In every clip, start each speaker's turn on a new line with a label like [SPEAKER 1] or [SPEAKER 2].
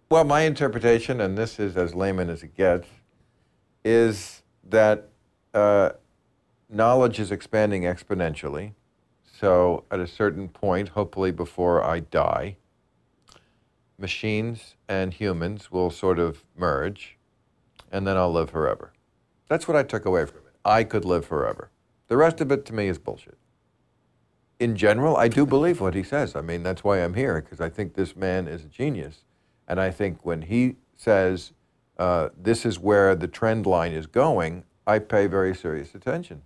[SPEAKER 1] Well, my interpretation, and this is as layman as it gets, is that uh, knowledge is expanding exponentially. So at a certain point, hopefully before I die, machines and humans will sort of merge, and then I'll live forever. That's what I took away from it. I could live forever. The rest of it to me is bullshit. In general, I do believe what he says. I mean, that's why I'm here, because I think this man is a genius. And I think when he says this is where the trend line is going, I pay very serious attention.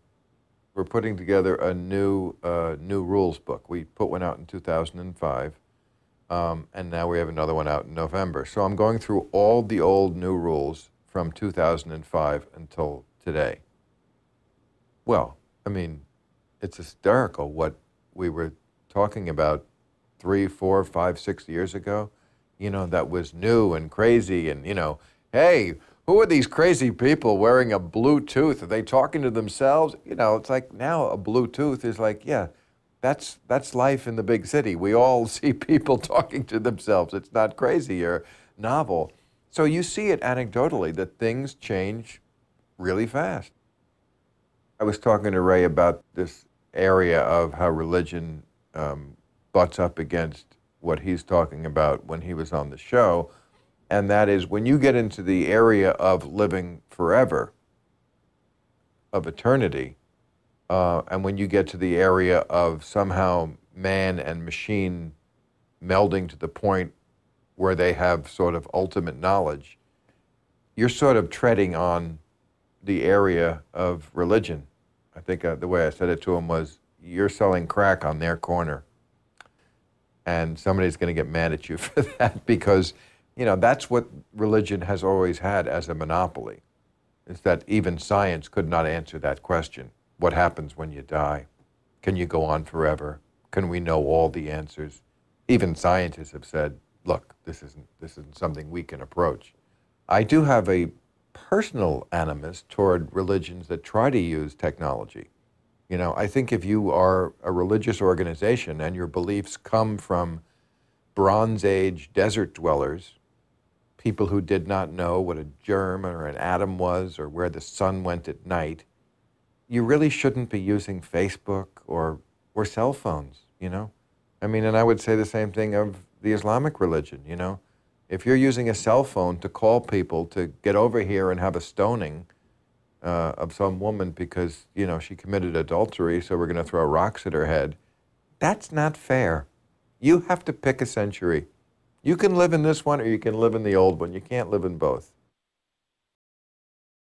[SPEAKER 1] We're putting together a new rules book. We put one out in 2005, and now we have another one out in November. So I'm going through all the old new rules from 2005 until today. Well, I mean, it's hysterical what we were talking about 3, 4, 5, 6 years ago. You know, that was new and crazy, and, you know, hey, who are these crazy people wearing a Bluetooth? Are they talking to themselves? You know, it's like now a Bluetooth is like, yeah, that's life in the big city. We all see people talking to themselves. It's not crazy or novel. So you see it anecdotally that things change really fast. I was talking to Ray about this area of how religion butts up against what he's talking about when he was on the show, and that is when you get into the area of living forever, of eternity, and when you get to the area of somehow man and machine melding to the point where they have sort of ultimate knowledge, you're sort of treading on the area of religion. I think the way I said it to him was, you're selling crack on their corner. And somebody's going to get mad at you for that because, you know, that's what religion has always had as a monopoly, is that even science could not answer that question. What happens when you die? Can you go on forever? Can we know all the answers? Even scientists have said, look, this isn't something we can approach. I do have a personal animus toward religions that try to use technology. You know, I think if you are a religious organization and your beliefs come from Bronze Age desert dwellers, people who did not know what a germ or an atom was or where the sun went at night, you really shouldn't be using Facebook or cell phones, you know? I mean, and I would say the same thing of the Islamic religion, you know? If you're using a cell phone to call people to get over here and have a stoning of some woman because, you know, she committed adultery, so we're going to throw rocks at her head, that's not fair. You have to pick a century. You can live in this one or you can live in the old one. You can't live in both.